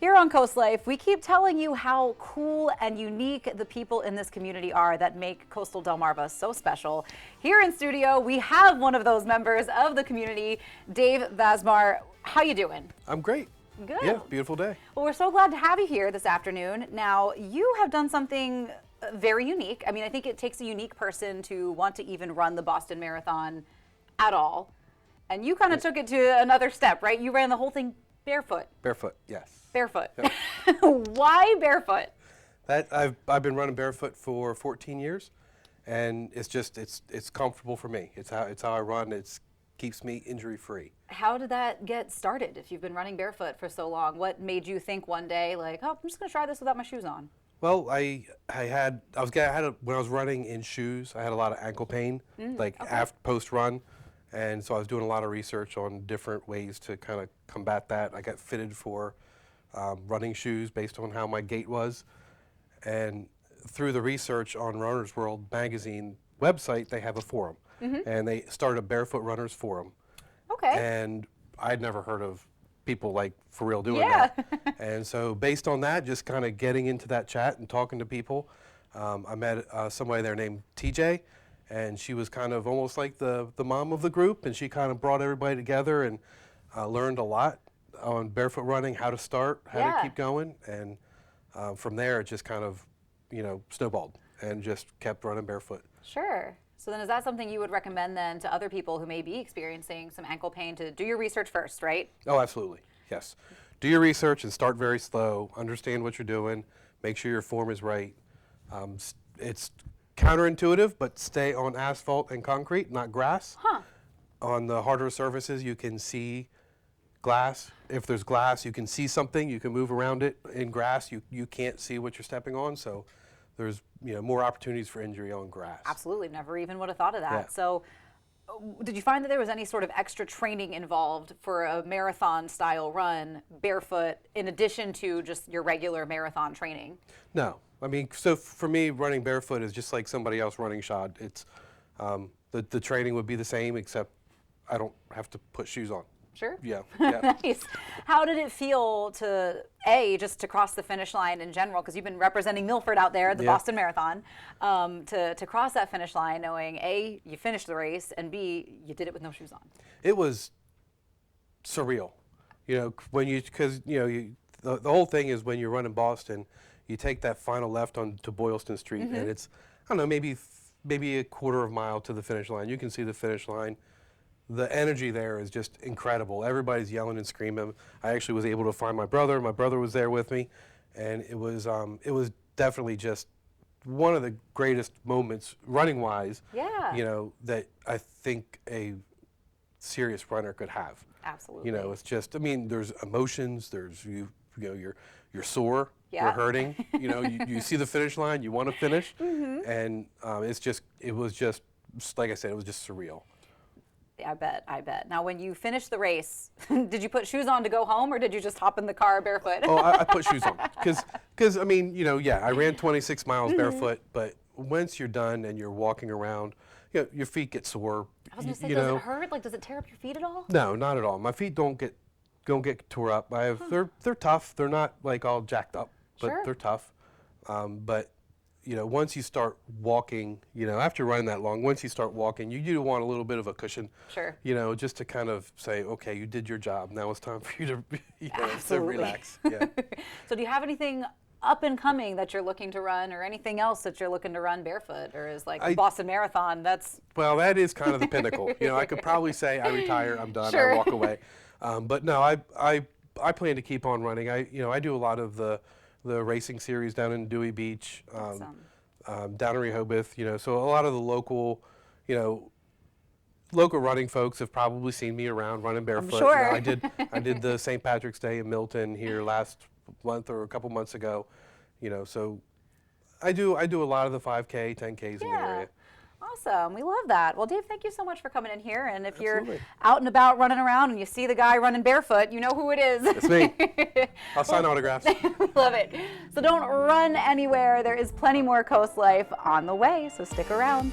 Here on Coast Life, we keep telling you how cool and unique the people in this community are that make Coastal Delmarva so special. Here in studio, we have one of those members of the community, Dave Vezmar. How you doing? I'm great. Good. Yeah, beautiful day. Well, we're so glad to have you here this afternoon. Now, you have done something very unique. I mean, I think it takes a unique person to want to even run the Boston Marathon at all. And you kind of took it to another step, right? You ran the whole thing barefoot. Barefoot, yes. Barefoot. Yep. Why barefoot? I've been running barefoot for 14 years, and it's comfortable for me. It's how I run. It keeps me injury free. How did that get started? If you've been running barefoot for so long, what made you think one day, like, oh, I'm just gonna try this without my shoes on? Well, when I was running in shoes, I had a lot of ankle pain, post run, and so I was doing a lot of research on different ways to kind of combat that. I got fitted for running shoes based on how my gait was, and through the research on Runner's World magazine website, they have a forum, and they started a Barefoot Runners Forum. Okay. And I'd never heard of people like for real doing that. And so based on that, just kind of getting into that chat and talking to people, I met somebody there named TJ, and she was kind of almost like the mom of the group, and she kind of brought everybody together and learned a lot on barefoot running, how to start, how to keep going, and from there it just kind of, snowballed and just kept running barefoot. Sure. So then is that something you would recommend then to other people who may be experiencing some ankle pain to do your research first, right? Oh, absolutely, yes. Do your research and start very slow, understand what you're doing, make sure your form is right. It's counterintuitive, but stay on asphalt and concrete, not grass. Huh. On the harder surfaces, you can see glass. If there's glass, you can see something, you can move around it. In grass, you can't see what you're stepping on, so there's more opportunities for injury on grass. Absolutely, never even would have thought of that. Yeah. So did you find that there was any sort of extra training involved for a marathon style run barefoot in addition to just your regular marathon training? No, I mean, so for me, running barefoot is just like somebody else running shod. It's the training would be the same, except I don't have to put shoes on. Sure. Yeah. Nice. How did it feel to, just to cross the finish line in general, because you've been representing Milford out there at the Boston Marathon, to cross that finish line knowing A, you finished the race, and B, you did it with no shoes on? It was surreal, because the whole thing is when you're running Boston, you take that final left onto Boylston Street, and it's, I don't know, maybe a quarter of a mile to the finish line. You can see the finish line. The energy there is just incredible. Everybody's yelling and screaming. I actually was able to find my brother. My brother was there with me, and it was definitely just one of the greatest moments running wise. Yeah. That I think a serious runner could have. Absolutely. It's just, I mean, there's emotions. There's you're sore. Yeah. You're hurting. You see the finish line. You want to finish, and it was just like I said, it was just surreal. I bet. Now, when you finished the race, did you put shoes on to go home, or did you just hop in the car barefoot? Oh, I put shoes on because I mean, I ran 26 miles barefoot, but once you're done and you're walking around, your feet get sore. I was going to say, does it hurt? Like, does it tear up your feet at all? No, not at all. My feet don't get tore up. They're tough. They're not like all jacked up, but they're tough. But once you start walking, after running that long, once you start walking, you do want a little bit of a cushion. Sure. Just to kind of say, okay, you did your job. Now it's time for you to, Absolutely. to relax. Yeah. So do you have anything up and coming that you're looking to run, or anything else that you're looking to run barefoot, or is like the Boston Marathon? Well, that is kind of the pinnacle. I could probably say I retire, I'm done, Sure. I walk away. But no, I plan to keep on running. I do a lot of the racing series down in Dewey Beach, down in Rehoboth, so a lot of the local running folks have probably seen me around running barefoot. I'm sure. I did the St. Patrick's Day in Milton here last month or a couple months ago, so I do a lot of the 5K, 10Ks in the area. Awesome. We love that. Well, Dave, thank you so much for coming in here. And if Absolutely. you're out and about running around and you see the guy running barefoot, you know who it is. It's me. I'll sign autographs. Love it. So don't run anywhere. There is plenty more Coast Life on the way, so stick around.